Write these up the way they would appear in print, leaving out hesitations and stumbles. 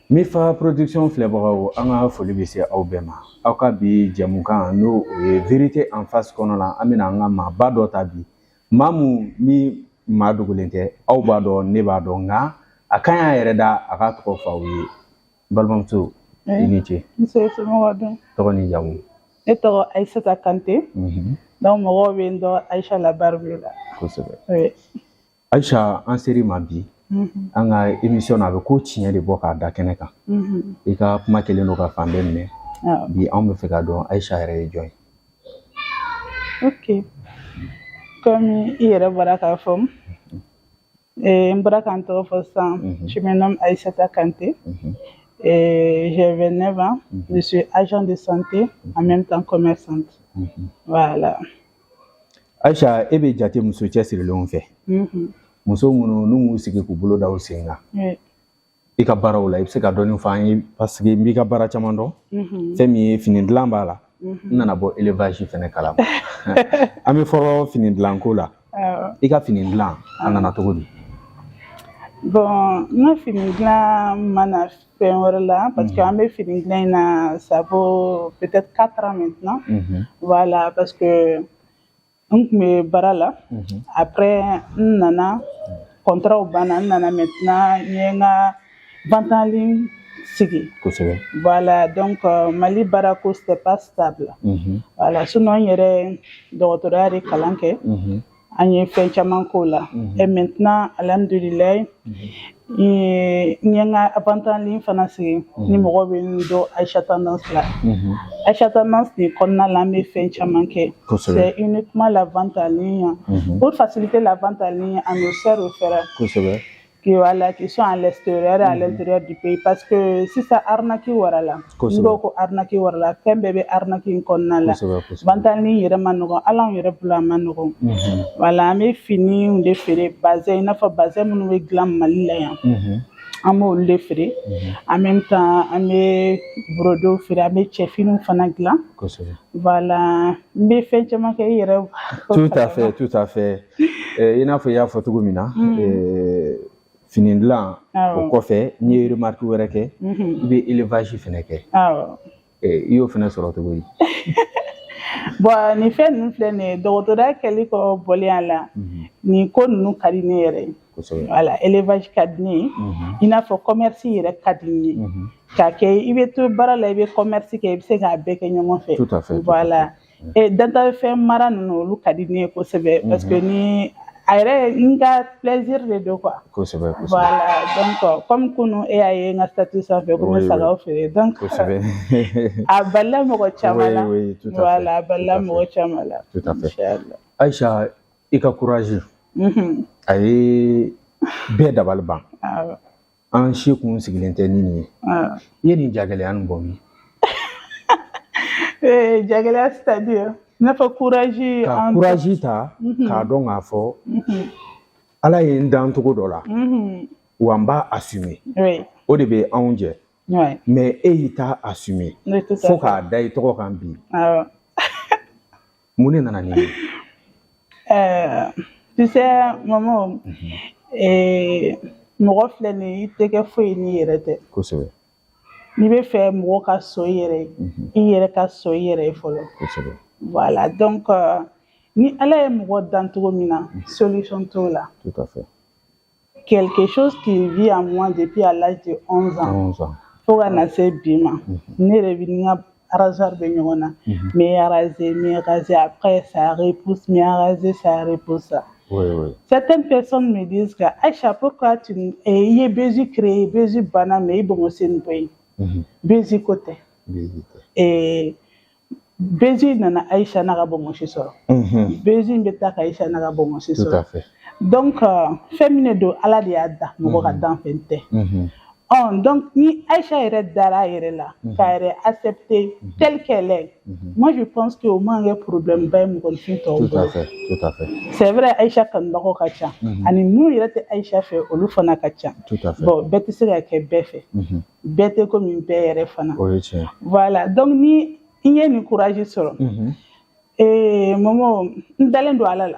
Mifa production filɛbagaw an ka foli bɛ se aw bɛɛ ma aw ka bi jɛmukan n'o ye vérité en face kɔnɔ la an bɛna an ka maaba dɔ ta bi maa mun ni maa dogolen tɛ aw b'a dɔn ne b'a dɔn nka a kan y'a yɛrɛ da a ka tɔgɔ fɔ aw ye balimamuso i ni ce. Muso somɔgɔw dun? Tɔgɔ ni jamu? Ne tɔgɔ Ayisata Kante. Donc mɔgɔw bɛ n dɔn Ayisa Labarbe la. Kosɛbɛ. Ayisa an ser'i ma bi. An ka émission na a bɛ ko tiɲɛ de bɔ k'a da kɛnɛ kan. I ka kuma kelen don ka fan bɛɛ minɛ. Bi anw bɛ fɛ k'a dɔn Ayisa yɛrɛ ye jɔn ye? Ok. Comme i yɛrɛ bɔra k'a fɔ, n bɔra ka n tɔgɔ fɔ sisan, je me nomme Ayisata Kante. J'ai 29 ans, je suis agent de santé, en même temps commerçante. Voilà. Ayisa, e bɛ jate muso cɛsirilenw fɛ. Muso minnu n'u sigi k'u bolo da u sen kan. I ka baaraw la i bɛ se ka dɔɔni fɔ an ye parce que n b'i ka baara caman dɔn. Fɛn min ye fini dilan b'a la. N nana bɔ élevage fɛnɛ kalama. An bɛ fɔlɔ fini dilanko la. I ka fini dilan a nana cogo di? Bon, n ka fini dilan ma na fɛn wɛrɛ la parce que an bɛ fini dilan in na ça vaut peut-être 4 ans maintenant. Voilà, parce que n tun bɛ baara la. Après n nana contrat banna n nana maintenant n ye n ka vente en ligne sigi. Kosɛbɛ. Voilà, donc Mali baarako c'était pas stable. Voilà, sinon n yɛrɛ dɔgɔtɔrɔya de kalan kɛ. An ye fɛn caman k'o la. Et maintenant alhamdulilayi n ye n ka vente en ligne fana sigi ni mɔgɔw bɛ n dɔn Ayisa Tendance la. Ayisa Tendance nin kɔnɔna la an bɛ fɛn caman kɛ. C'est uniquement la vente en ligne. Pour faciliter la vente en ligne, on nous sert au fer. Qui sont à l'extérieur et à l'intérieur du pays parce que si ça arnaque wara la n'o ko arnaque wara la fɛn bɛɛ bɛ arnaque in kɔnɔna la vente en ligne yɛrɛ ma nɔgɔn hali anw yɛrɛ bolo a ma nɔgɔn. Voilà, an bɛ finiw de feere bazin i n'a fɔ bazin minnu bɛ dilan Mali la yan an b'olu de feere en même temps an bɛ brodeau feere an bɛ cɛfiniw fana dilan. Voilà, n bɛ fɛn caman kɛ i yɛrɛ. Tout à fait i n'a fɔ i y'a fɔ cogo min na fini dilan o kɔfɛ n'i ye remarque wɛrɛ kɛ i bɛ élevage fɛnɛ kɛ. I y'o fɛnɛ sɔrɔ cogo di? Bon nin fɛn ninnu filɛ nin ye dɔgɔtɔrɔya kɛli kɔ bɔlen a la nin ko ninnu ka di ne yɛrɛ ye. Voilà, élevage ka di ne ye i n'a fɔ commerce yɛrɛ ka di ne ye k'a kɛ i bɛ to baara la i bɛ commerce kɛ i bɛ se k'a bɛɛ kɛ ɲɔgɔn fɛ. Tout à fait. Voilà, dantanfɛn mara ninnu olu ka di ne ye kosɛbɛ parce que ni a yɛrɛ n ka plaisir de don quoi. Kosɛbɛ. Voilà, donc comme kunun e y'a ye n ka statut sanfɛ ko n bɛ sagaw feere donc a balila mɔgɔ caman la. Voilà, a balila mɔgɔ caman la. Tout à fait. Ayisa i ka courage a ye bɛɛ dabali ban. An si kun sigilen tɛ ni nin ye. I ye nin jagɛlɛya nin bɔ min? Jagɛlɛya c'est-à-dire i n'a fɔ courage. Ka courage ta k'a dɔn k'a fɔ Ala ye n dan cogo dɔ la wa n b'a assumer. O de bɛ anw jɛ. Mais e y'i ta assumer fo k'a da i tɔgɔ kan bi. Mun de nana ni ye? Tu sais Momo, mɔgɔ filɛ nin ye i tɛ kɛ foyi n'i yɛrɛ tɛ. Kosɛbɛ. N'i bɛ fɛ mɔgɔ ka sɔn i yɛrɛ ye i yɛrɛ ka sɔn i yɛrɛ ye fɔlɔ. Kosɛbɛ. Voilà, donc ni Ala ye mɔgɔ dan cogo min na solution t'o la. Tout à fait. Quelque chose qui vit en moi depuis à l'âge de 11 ans. Fo ka na se bi ma ne yɛrɛ bɛ n ka rasoir bɛ ɲɔgɔn na mais raser après ça repousse mais raser ça repousse. Certaines personnes me disent que Aïcha pourquoi tu ye besoin créer besoin banna mais i bongo se nin bɔ yen besoin ko tɛ. Besoin nana Aïcha n'a ka bongo si sɔrɔ. Besoin bɛ taa ka Aïcha n'a ka bongo si sɔrɔ. Donc fɛn min de don Ala de y'a da mɔgɔ ka dan fɛn tɛ. Donc ni Aïcha yɛrɛ dara a yɛrɛ la k'a yɛrɛ accepter tel qu'elle est, moi je pense que o man kɛ problème ba ye mɔgɔnifin tɔw bolo. Tout à fait. C'est vrai Aïcha kanubagaw ka ca ani minnu yɛrɛ tɛ Aïcha fɛ olu fana ka ca. Bon bɛɛ tɛ se ka kɛ bɛɛ fɛ bɛɛ tɛ komi bɛɛ yɛrɛ fana. Voilà, donc ni i ye nin courage sɔrɔ Momo n dalen don Ala la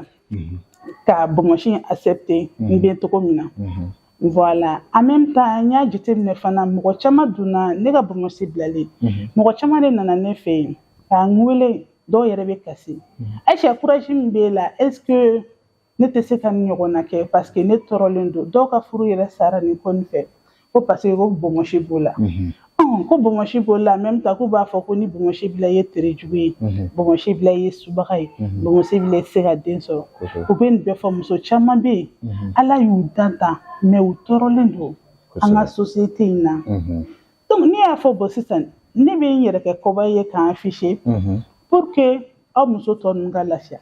ka bongo si accepter n bɛ cogo min na. Voilà. En même temps, il y a du temps de fana mɔgɔ caman donna ne ka bamuso bilalen. Mɔgɔ caman de nana ne fɛ yen k'a n wele dɔw yɛrɛ bɛ kasi. Aïcha courage min b'e la est-ce que ne tɛ se ka nin ɲɔgɔn na kɛ parce que ne tɔɔrɔlen don dɔw ka furu yɛrɛ sara nin ko nin fɛ ko parce que ko bamuso b'o la. Ko bamuso b'o la en même temps k'u b'a fɔ ko ni bamuso bila i ye tere jugu ye bamuso bila i ye subaga ye bamuso bila i se ka den sɔrɔ u bɛ nin bɛɛ fɔ muso caman bɛ yen Ala y'u dantan mais u tɔɔrɔlen don an ka société in na donc ne y'a fɔ bɔn sisan ne bɛ n yɛrɛ kɛ kɔba ye k'an afficher pour que aw muso tɔ ninnu ka lafiya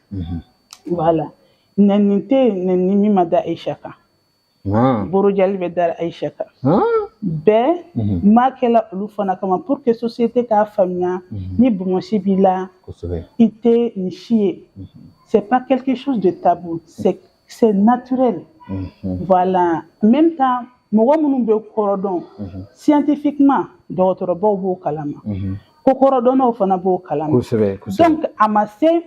voilà nɛni tɛ yen nɛni min ma da Aïcha kan borojali bɛ da Aïcha kan bɛɛ m'a kɛla olu fana kama pour que société k'a faamuya ni bamuso b'i la i tɛ nin si ye c'est pas quelque chose de tabou c'est naturel voilà en même temps mɔgɔ minnu bɛ kɔrɔ dɔn scientifiquement dɔgɔtɔrɔbaw b'o kalama ko kɔrɔ dɔnnaw fana b'o kalama donc a ma se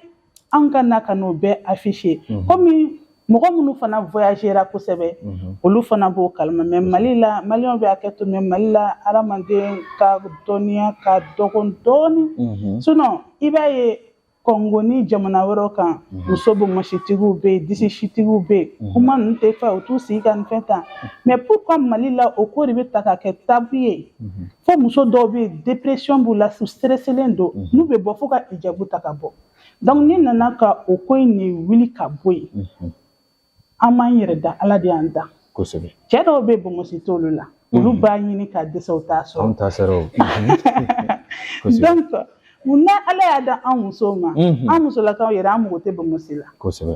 an ka na ka n'o bɛɛ afficher komi mɔgɔ minnu fana voyagera kosɛbɛ olu fana b'o kalama mais Mali la maliyɛnw bɛ hakɛ to mais Mali la adamaden ka dɔnniya ka dɔgɔ dɔɔni sinon i b'a ye Congo ni jamana wɛrɛw kan muso bamusitigiw bɛ yen disisitigiw bɛ yen kuma ninnu tɛ fɛ u t'u sigi ka nin fɛn ta mais pourquoi Mali la o ko de bɛ ta ka kɛ tabu ye fo muso dɔw bɛ yen dépression b'u la u stresselen don n'u bɛ bɔ fo ka hijabu ta ka bɔ donc ni nana ka o ko in de wuli ka bɔ yen an b'an yɛrɛ da Ala de y'an da cɛ dɔw bɛ bamuso t'olu la olu b'a ɲini ka dɛsɛ u t'a sɔrɔ donc munna Ala y'a da an musow ma an musolakaw yɛrɛ an mago tɛ bamuso la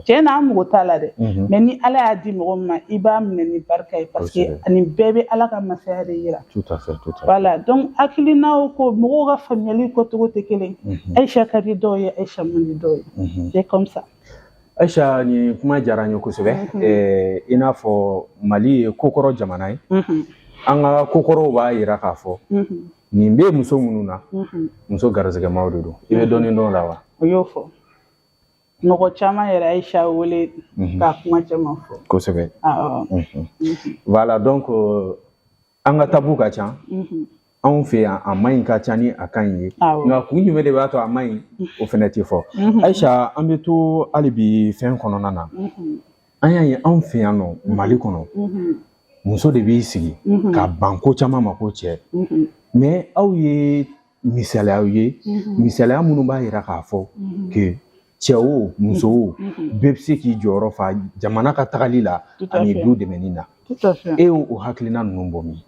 cɛ na an mago t'a la dɛ mais ni Ala y'a di mɔgɔ min ma i b'a minɛ ni barika ye parce que nin bɛɛ bɛ Ala ka masaya de yira voilà donc hakilinaw ko mɔgɔw ka faamuyali kɛcogo tɛ kelen Aïcha ka di dɔw ye Aïcha man di dɔw ye c'est comme ça Aïcha ni kuma diyara n ye kosɛbɛ i n'a fɔ Mali ye kokɔrɔ jamana ye an ka kokɔrɔw b'a yira k'a fɔ nin bɛ muso minnu na muso garizɛgɛmaw de don i bɛ dɔɔnin dɔn o la wa o y'o fɔ mɔgɔ caman yɛrɛ Aïcha wele k'a kuma caman fɔ kosɛbɛ voilà donc an ka tabu ka ca anw fɛ yan a maɲi ka ca ni a ka ɲi ye nka kun jumɛn de b'a to a maɲi o fɛnɛ tɛ fɔ Aïcha an bɛ to hali bi fɛn kɔnɔna na an y'a ye anw fɛ yan nɔ Mali kɔnɔ muso de b'i sigi ka ban ko caman ma ko cɛ mais aw ye misaliyaw ye misaliya minnu b'a yira k'a fɔ que cɛ o muso o bɛɛ bɛ se k'i jɔyɔrɔ fa jamana ka tagali la ani du dɛmɛni na e y'o hakilina ninnu bɔ min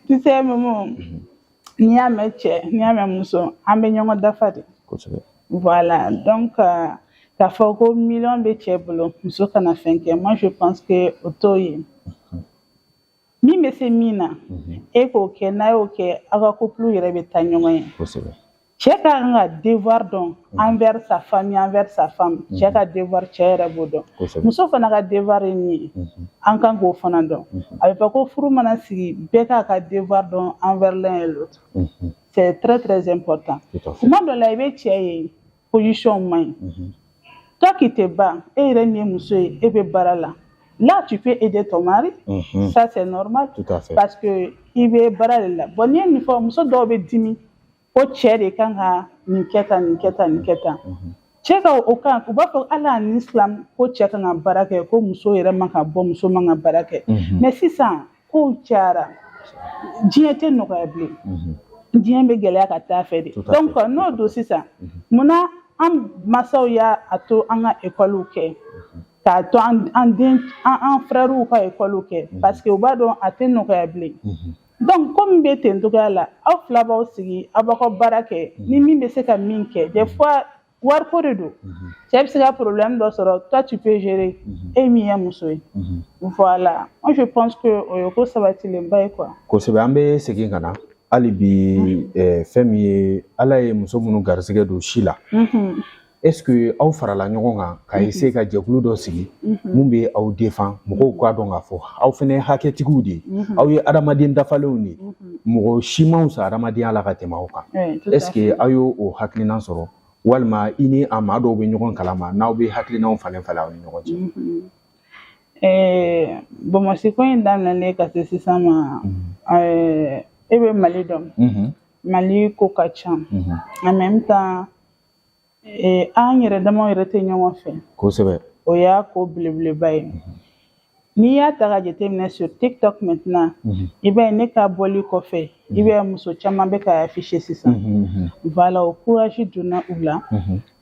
tu sais Momo n'i y'a mɛn cɛ n'i y'a mɛn muso an bɛ ɲɔgɔn dafa de voilà donc k'a fɔ ko miliyɔn bɛ cɛ bolo muso kana fɛn kɛ moi je pense que o t'o ye min bɛ se min na e k'o kɛ n'a y'o kɛ aw ka couple yɛrɛ bɛ taa ɲɔgɔn ye cɛ ka kan ka devoir dɔn envers sa famille envers sa femme cɛ ka devoir cɛ yɛrɛ b'o dɔn muso fana ka devoir ye min ye an kan k'o fana dɔn a bɛ fɔ ko furu mana sigi bɛɛ k'a ka devoir dɔn envers l'un et l'autre c'est très très important tuma dɔ la i bɛ cɛ ye position man ɲi toi qui te bats e yɛrɛ min ye muso ye e bɛ baara la là tu peux aider ton mari ça c'est normal parce que i bɛ baara de la bon n'i ye nin fɔ muso dɔw bɛ dimi ko cɛ de kan ka nin kɛ tan nin kɛ tan nin kɛ tan cɛ ka o kan u b'a fɔ ala ni islam ko cɛ kan ka baara kɛ ko muso yɛrɛ man ka bɔ muso man ka baara kɛ mais sisan kow cayara diɲɛ tɛ nɔgɔya bilen diɲɛ bɛ gɛlɛya ka taa fɛ de donc n'o don sisan munna an masaw y'a to an ka école kɛ k'a to an frères ka école kɛ parce que u b'a dɔn a tɛ nɔgɔya bilen donc comme bɛ ten togoya la aw fila b'aw sigi aw b'aw ka baara kɛ ni min bɛ se ka min kɛ des fois wariko de don cɛ bɛ se ka problème dɔ sɔrɔ toi tu peux gérer e min ye muso ye voilà moi je pense que o ye ko sabatilenba ye quoi kosɛbɛ an bɛ segin ka na hali bi fɛn min ye ala ye muso minnu garisɛgɛ don si la est-ce que aw farala ɲɔgɔn kan ka essayer ka jɛkulu dɔ sigi mun bɛ aw défend mɔgɔw k'a dɔn k'a fɔ aw fɛnɛ ye hakɛtigiw de ye aw ye adamaden dafalenw de ye mɔgɔ si ma fisa adamadenya la ka tɛmɛ aw kan est-ce que aw y'o o hakilina sɔrɔ walima i ni a maa dɔw bɛ ɲɔgɔn kalama n'aw bɛ hakilinaw falen falen aw ni ɲɔgɔn cɛ Bamakɔ ko in daminɛlen ka se sisan ma e bɛ Mali dɔn Mali ko ka ca en même temps an yɛrɛ damaw yɛrɛ tɛ ɲɔgɔn fɛ kosɛbɛ o y'a ko belebeleba ye n'i y'a ta ka jateminɛ sur TikTok maintenant i b'a ye ne ka bɔli kɔfɛ i bɛ muso caman bɛ ka afficher sisan voilà o courage donna u la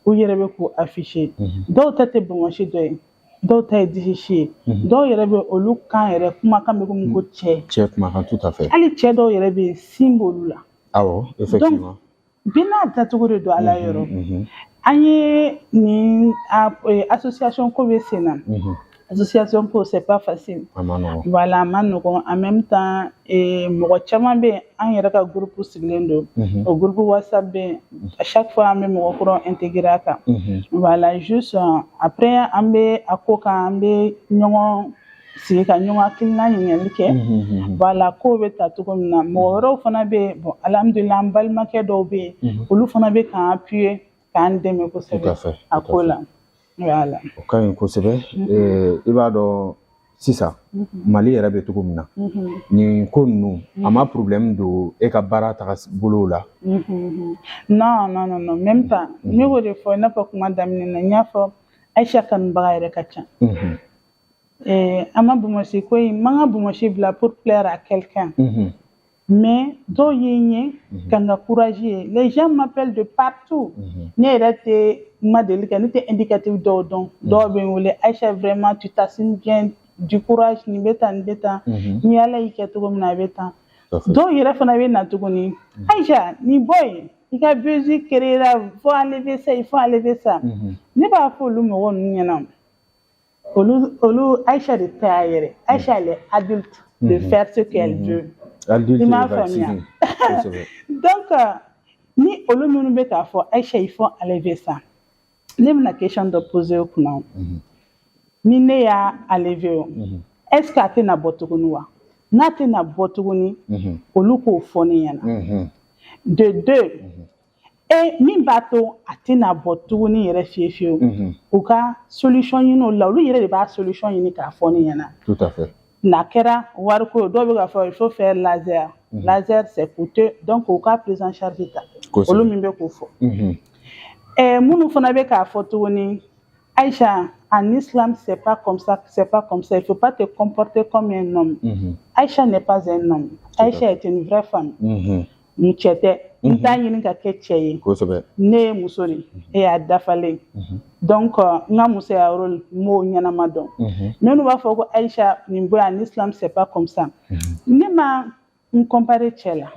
u yɛrɛ bɛ k'u afficher dɔw ta tɛ Bamakɔ dɔ ye dɔw ta ye disi ye dɔw yɛrɛ bɛ olu kan yɛrɛ kumakan bɛ komi ko cɛ kumakan tout à fait hali cɛ dɔw yɛrɛ bɛ sin b'olu la awɔ effectivement bi n'a dacogo de don ala yɔrɔ an ye nin association ko bɛ sen na association ko c'est pas facile voilà a ma nɔgɔn en même temps mɔgɔ caman bɛ yen an yɛrɛ ka groupe sigilen don o groupe WhatsApp bɛ yen à chaque fois an bɛ mɔgɔ kuraw intégrer a kan voilà juste après an bɛ a ko kan an bɛ ɲɔgɔn sigi ka ɲɔgɔn hakilina ɲininkali kɛ voilà kow bɛ ta cogo min na mɔgɔ wɛrɛw fana bɛ yen bon alhamdulilah an balimakɛ dɔw bɛ yen olu fana bɛ k'an appuyer k'an dɛmɛ kosɛbɛ a ko la voilà o ka ɲi kosɛbɛ i b'a dɔn sisan Mali yɛrɛ bɛ cogo min na nin ko ninnu a ma problème don e ka baara taga bolo la non même pas ne b'o de fɔ i n'a fɔ kuma daminɛ na n y'a fɔ Aïcha kanubaga yɛrɛ ka ca an ma Bamakɔ ko in man ka Bamakɔ bila pour plaire à quelqu'un mais dɔw ye n ye ka n ka courage ye les gens m'appellent de partout ne yɛrɛ tɛ ma deli kɛ ne tɛ indicatif dɔw dɔn dɔw bɛ n wele Aïcha vraiment tu t'assumes bien du courage nin bɛ tan nin bɛ tan ni Ala y'i kɛ cogo min na a bɛ tan dɔw yɛrɛ fana bɛ na tuguni Aïcha nin bɔ yen i ka buzz créer faut enlever ça il faut enlever ça ne b'a fɔ olu mɔgɔ ninnu ɲɛna olu Aïcha de tɛ a yɛrɛ Aïcha elle est adulte de faire ce qu'elle veut i m'a faamuya donc ni olu minnu bɛ k'a fɔ Aïcha il faut enlever ça ne bɛna question dɔ poser o kunna ni ne y'a enlever o est-ce que a tɛna bɔ tuguni wa n'a tɛna bɔ tuguni olu k'o fɔ ne ɲɛna de deux min b'a to a tɛna bɔ tuguni yɛrɛ fiyewu u ka solution ɲini o la olu yɛrɛ de b'a solution ɲini k'a fɔ ne ɲɛna tout à fait n'a kɛra wariko dɔw bɛ k'a fɔ il faut faire laser laser c'est coûteux donc u ka prise en charge ta olu min bɛ k'o fɔ minnu fana bɛ k'a fɔ tuguni Aïcha en islam c'est pas comme ça il faut pas te comporter comme un homme Aïcha n'est pas un homme Aïcha est une vraie femme ni cɛ tɛ n t'a ɲini ka kɛ cɛ ye ne ye muso de e y'a dafalen donc n ka musoya rôle n m'o ɲɛnama dɔn minnu b'a fɔ ko Aïcha nin bɔ en islam c'est pas comme ça ne ma n comparer cɛ la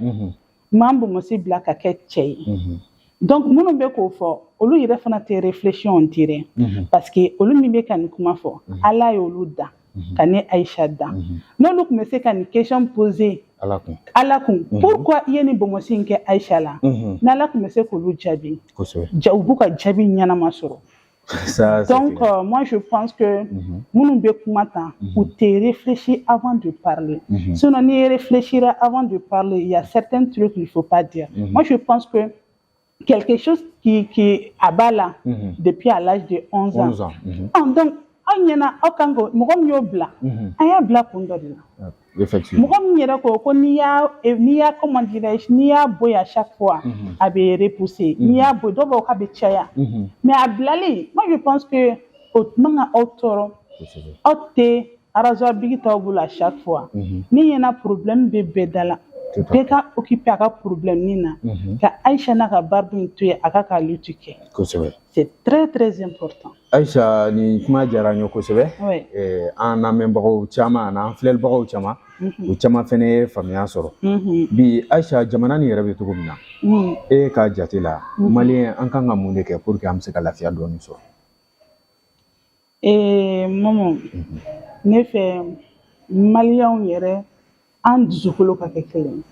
m'an Bamakɔ bila ka kɛ cɛ ye donc minnu bɛ k'o fɔ olu yɛrɛ fana tɛ réfléchir en direct parce que olu min bɛ ka nin kuma fɔ Ala y'olu da ka ne Aïcha da n'olu tun bɛ se ka nin question poser Ala kun pourquoi i ye nin Bamakɔ in kɛ Aïcha la n'Ala tun bɛ se k'olu jaabi u b'u ka jaabi ɲɛnama sɔrɔ donc moi je pense que minnu bɛ kuma tan u tɛ réfléchir avant de parler sinon n'i ye réfléchir avant de parler il y a certains trucs qu'il faut pas dire moi je pense que quelque chose qui abat là depuis à l'âge de 11 ans donc an ɲɛna aw kan ka mɔgɔ min y'o bila an y'a bila kun dɔ de la mɔgɔ min yɛrɛ ko n'i y'a comment dirais-je n'i y'a bonya à chaque fois a bɛ repousser n'i y'a bonya dɔw b'a fɔ k'a bɛ caya mais a bilali moi je pense que o man ka aw tɔɔrɔ aw tɛ rasoir bigi t'aw bolo à chaque fois ni ɲɛna problème bɛ bɛɛ da la bɛɛ ka occuper a ka problème nin na ka Aïcha n'a ka barbu in to yen a ka ka lutte kɛ c'est très très important Aïcha ni kuma diyara n ye kosɛbɛ an lamɛnbagaw caman an'an filɛlibagaw caman u caman fɛnɛ ye faamuya sɔrɔ bi Aïcha jamana nin yɛrɛ bɛ cogo min na e ka jate la maliyɛn an kan ka mun de kɛ pour que an bɛ se ka lafiya dɔɔni sɔrɔ Momo ne fɛ maliyɛnw yɛrɛ an dusukolo ka kɛ kelen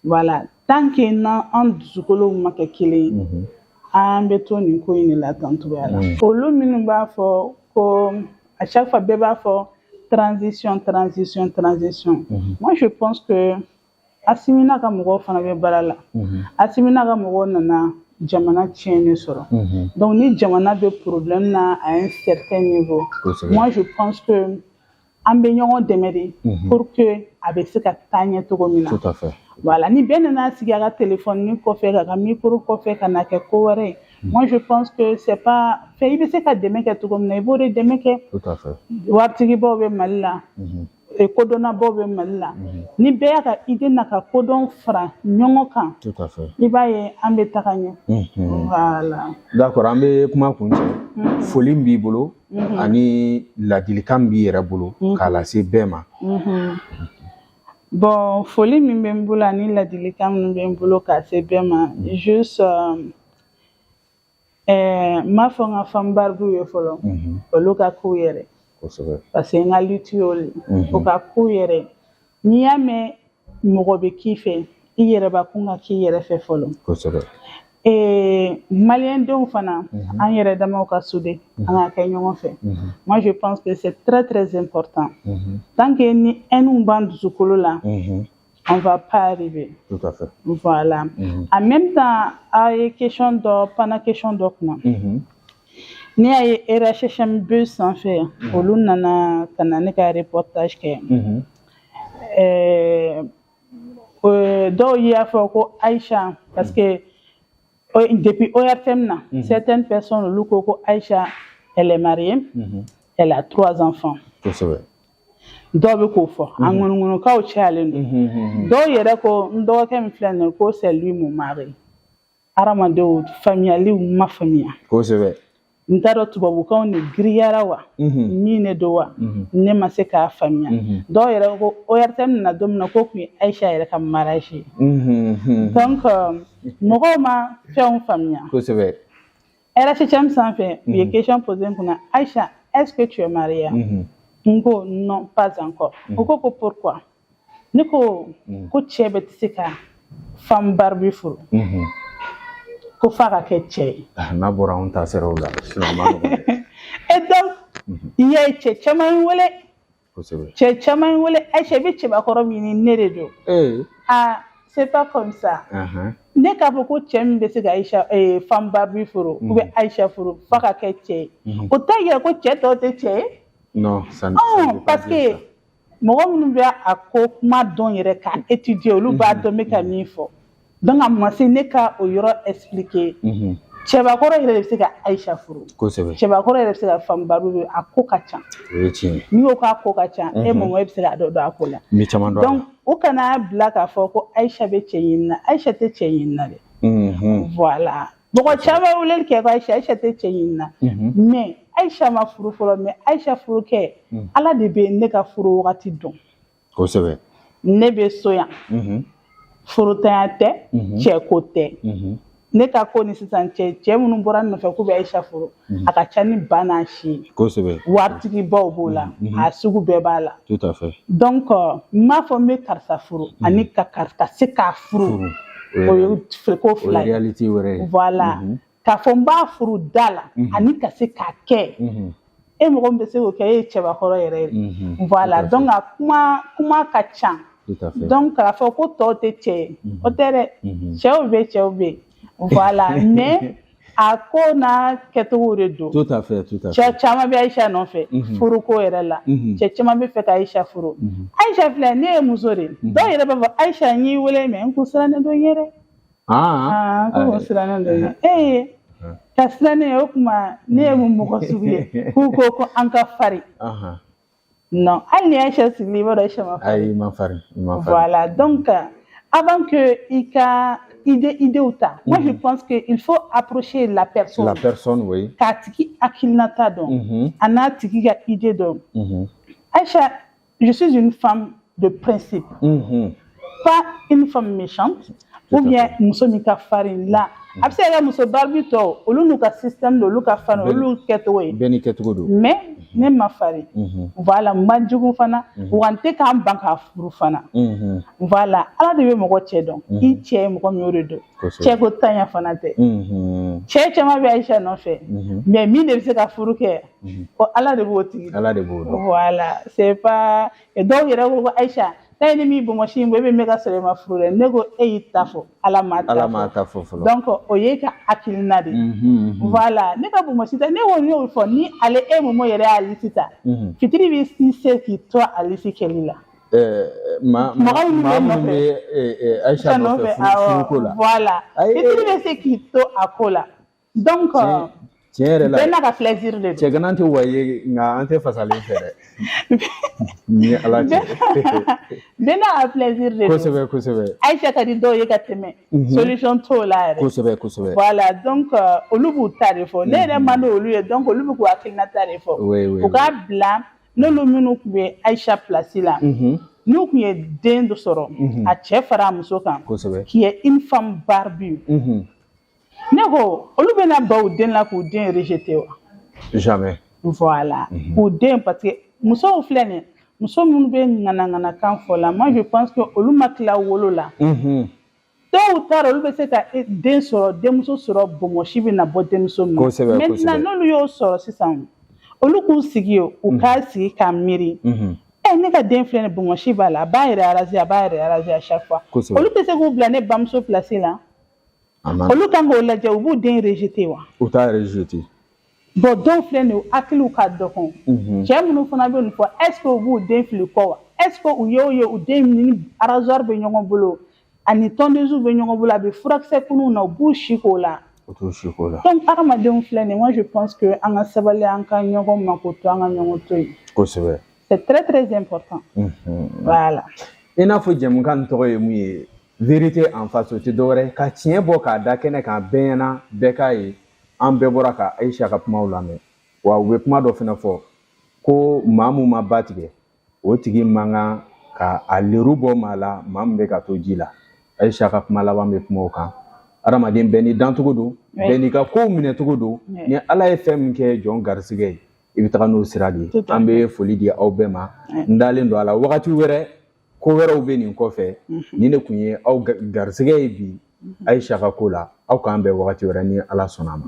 voilà tant que an dusukolo ma kɛ kelen an bɛ to nin ko in de la tan cogoya la olu minnu b'a fɔ ko à chaque fois bɛɛ b'a fɔ transition moi je pense que Assimi n'a ka mɔgɔw fana bɛ baara la Assimi n'a ka mɔgɔw nana jamana tiɲɛni sɔrɔ. Donc ni jamana bɛ problème na à un certain niveau, moi je pense que an bɛ ɲɔgɔn dɛmɛ de pour que a bɛ se ka taa ɲɛ cogo min na. Tout à fait. Voilà, ni bɛɛ nana sigi a ka téléphone kɔfɛ k'a ka micro kɔfɛ ka na kɛ ko wɛrɛ ye. Moi je pense que c'est pas fɛ i bɛ se ka dɛmɛ kɛ cogo min na i b'o de dɛmɛ kɛ. Tout à fait. Waritigibaw bɛ Mali la. Kodɔnnabaw bɛ Mali la. Ni bɛɛ y'a ka idée n'a ka kodɔn fara ɲɔgɔn kan. Tout à fait. I b'a ye an bɛ taga ɲɛ. Voilà. D'accord, an bɛ kuma kun cɛ. Foli min b'i bolo ani ladilikan min b'i yɛrɛ bolo k'a lase bɛɛ ma. Bon, foli min bɛ n bolo ani ladilikan min bɛ n bolo k'a se bɛɛ ma, juste n m'a fɔ n ka femme barbu ye fɔlɔ, olu ka k'u yɛrɛ. Kosɛbɛ. Parce que n ka lutte y'o le ye, o ka k'u yɛrɛ. N'i y'a mɛn mɔgɔ bɛ k'i fɛ, i yɛrɛbakun ka k'i yɛrɛ fɛ fɔlɔ. Kosɛbɛ. Maliyɛn denw fana, an yɛrɛ damaw ka souder, an ka kɛ ɲɔgɔn fɛ. Moi je pense que c'est très très important. Tant que ni haine b'an dusukolo la, on va pas arriver. Tout à fait. Voilà. En même temps, a ye question dɔ pana question dɔ kunna. N'i y'a ye RHM bus sanfɛ, olu nana ka na ne ka reportage kɛ. Dɔw y'a fɔ ko Aïcha, parce que depuis ORTM na, certaines personnes olu ko ko Aïcha, elle est mariée, elle a 3 enfants. Kosɛbɛ. Dɔw bɛ k'o fɔ, an ŋunuŋunukaw cayalen don. Dɔw yɛrɛ ko n dɔgɔkɛ min filɛ nin ye ko c'est lui mon mari. Hadamadenw faamuyaliw ma faamuya. Kosɛbɛ. N t'a dɔn tubabukanw de giriyara wa, min ne don wa, ne ma se k'a faamuya. Dɔw yɛrɛ ko ORTM nana don min na ko tun ye Aïcha yɛrɛ ka mariage ye. Donc mɔgɔw ma fɛnw faamuya. Kosɛbɛ. RHM sanfɛ u ye question posé n kunna, Aïcha, est-ce que tu es mariée? N ko non, pas encore. U ko ko pourquoi? Ne ko ko cɛ bɛ tɛ se ka femme barbu furu. Ko f'a ka kɛ cɛ ye. N'a bɔra anw ta siraw la, sinon a ma nɔgɔn dɛ. Et donc i y'a ye cɛ caman wele. Kosɛbɛ. Cɛ caman wele, Aïcha i bɛ cɛbakɔrɔ min ɲini ne de don. Ah, c'est pas comme ça. Ne k'a fɔ ko cɛ min bɛ se ka Aïcha femme barbu furu ou bien Aïcha furu f'a ka kɛ cɛ ye. O t'a yira ko cɛ tɔw tɛ cɛ ye. Non, ça ne parce que mɔgɔ minnu bɛ a ko kuma dɔn yɛrɛ k'a étudier olu b'a dɔn n bɛ ka min fɔ. Donc a ma se ne ka o yɔrɔ expliquer. Cɛbakɔrɔ yɛrɛ de bɛ se ka Aïcha furu. Kosɛbɛ. Cɛbakɔrɔ yɛrɛ bɛ se ka femme barbu furu, a ko ka ca. O ye tiɲɛ ye. N'i y'o k'a ko ka ca, e mɔgɔ e bɛ se ka dɔ dɔn a ko la. N bɛ caman dɔn a la. Donc o kana bila k'a fɔ ko Aïcha bɛ cɛ ɲini na, Aïcha tɛ cɛ ɲini na dɛ. Voilà. Mɔgɔ caman weleli kɛ ko Aïcha tɛ cɛ ɲini na. Mais Aïcha ma furu fɔlɔ, mais Aïcha furukɛ, Ala de bɛ ne ka furu wagati dɔn. Kosɛbɛ. Ne bɛ so yan. Furutanya tɛ, cɛko tɛ. Ne ka ko ni sisan cɛ minnu bɔra n nɔfɛ k'u bɛ Aïcha furu, a ka ca ni ba n'a si ye. Kosɛbɛ. Waritigibaw b'o la, a sugu bɛɛ b'a la. Tout à fait. Donc n m'a fɔ n bɛ karisa furu ani ka se k'a furu, o ye ko fila ye. O ye réalité wɛrɛ ye. Voilà. K'a fɔ n b'a furu da la ani ka se k'a kɛ. E mɔgɔ min bɛ se k'o kɛ e ye cɛbakɔrɔ yɛrɛ ye. Voilà. Donc a kuma ka ca. Donc k'a fɔ ko tɔw tɛ cɛ ye, o tɛ dɛ. Cɛw bɛ yen. Voilà. Mais a ko n'a kɛcogo de don. Tout à fait, tout à fait. Cɛ caman bɛ Aïcha nɔfɛ furuko yɛrɛ la. Cɛ caman bɛ fɛ ka Aïcha furu. Aïcha filɛ ne ye muso de ye. Dɔw yɛrɛ b'a fɔ Aïcha n y'i wele mais n kun sirannen don n ye dɛ. Ko kun sirannen don n ye. Ka siran ne ye o tuma ne ye mun mɔgɔ sugu ye k'u ko ko an ka farin. Non, hali ni Aïcha sigilen i b'a dɔn Aïcha ma farin. Ayi, i ma farin. Voilà. Donc avant que i ka idéw ta, moi je pense que il faut approcher la personne. La personne, oui. K'a tigi hakilinata dɔn, a n'a tigi ka idée dɔn. Aïcha, je suis une femme de principe. Pas une femme méchante ou bien muso min ka farin la. A bɛ se ka kɛ muso barbu tɔw olu n'u ka système don, olu ka farin, olu kɛcogo ye. Bɛɛ ni kɛcogo don. Mais ne ma farin. Voilà, n man jugu fana, wa n tɛ k'an ban k'a furu fana. Voilà, Ala de bɛ mɔgɔ cɛ dɔn. I cɛ ye mɔgɔ min o de don. Cɛko tanya fana tɛ. Cɛ caman bɛ Aïcha nɔfɛ, mais min de bɛ se ka furu kɛ, o Ala de b'o tigi dɔn. Ala de b'o dɔn. Voilà, c'est pas dɔw yɛrɛ ko ko Aïcha n'a ni mi bomosi in bɛ bɛ mɛka sɔrɔ ma furu dɛ ne ko e y'i ta fɔ ala ma ta fɔ donc o ye ka hakilina de voilà ne ka bomosi tɛ ne ko y'o fɔ ni ale e momo yɛrɛ Alisi ta fitiri bɛ se k'i to Alisi kɛli la mɔgɔ minnu bɛ Aïcha nɔfɛ furu ko la voilà fitiri bɛ se k'i to a ko la donc tiɲɛ yɛrɛ la bɛɛ n'a ka plaisir de don cɛ gana tɛ wa ye nka an tɛ fasalen fɛ dɛ ni ala cɛ bɛɛ n'a ka plaisir de don kosɛbɛ Aïcha ka di dɔw ye ka tɛmɛ solution t'o la yɛrɛ kosɛbɛ voilà donc olu b'u ta de fɔ ne yɛrɛ man di olu ye donc olu bɛ k'u hakilina ta de fɔ u k'a bila n'olu minnu tun bɛ Aïcha place la n'u tun ye den dɔ sɔrɔ a cɛ fara a muso kan qui est une femme barbue ne ko olu bɛna ba u den la k'u den rejeter wa jamais voilà k'u den parce que musow filɛ nin muso minnu bɛ ŋanaŋanakan fɔ la moi je pense que olu ma tila wolo la dɔw taara olu bɛ se ka den sɔrɔ denmuso sɔrɔ bomosi bɛ na bɔ denmuso min na maintenant n'olu y'o sɔrɔ sisan olu k'u sigi u k'a sigi k'a miiri ne ka den filɛ nin bomosi b'a la a b'a yɛrɛ araser à chaque fois olu tɛ se k'u bila ne bamuso place la olu kan k'o lajɛ u b'u den rejeter wa u t'a rejeter bon dɔw filɛ nin hakiliw ka dɔgɔ cɛ minnu fana bɛ nin fɔ est ce que u b'u den fili kɔ wa est ce que u ye u den ni arasoir bɛ ɲɔgɔn bolo ani tondeuse bɛ ɲɔgɔn bolo a bɛ furakisɛ kunun na u b'u si k'o la donc hadamadenw filɛ nin moi je pense que an ka sabali an ka ɲɔgɔn mako to an ka ɲɔgɔn to yen kosɛbɛ c'est très important voilà i n'a fɔ jɛmukan nin tɔgɔ ye mun ye vérité en face o tɛ dɔwɛrɛ ka tiɲɛ bɔ k'a da kɛnɛ kan bɛɛ ɲɛna bɛɛ k'a ye an bɛɛ bɔra ka Aïcha ka kumaw lamɛn wa u bɛ kuma dɔ fana fɔ ko maa mun ma ba tigɛ o tigi man kan ka a leru bɔ maa la maa min bɛ ka to ji la Aïcha ka kuma laban bɛ kuma o kan adamaden bɛɛ ni dancogo don bɛɛ n'i ka kow minɛcogo don ni ala ye fɛn min kɛ jɔn garisɛgɛ ye i bɛ taga n'o sira de ye an bɛ foli di aw bɛɛ ma n dalen don a la wagati wɛrɛ ko wɛrɛw bɛ nin kɔfɛ ni ne kun ye aw garisɛgɛ ye bi Aïcha ka ko la aw k'an bɛn wagati wɛrɛ ni ala sɔnna a ma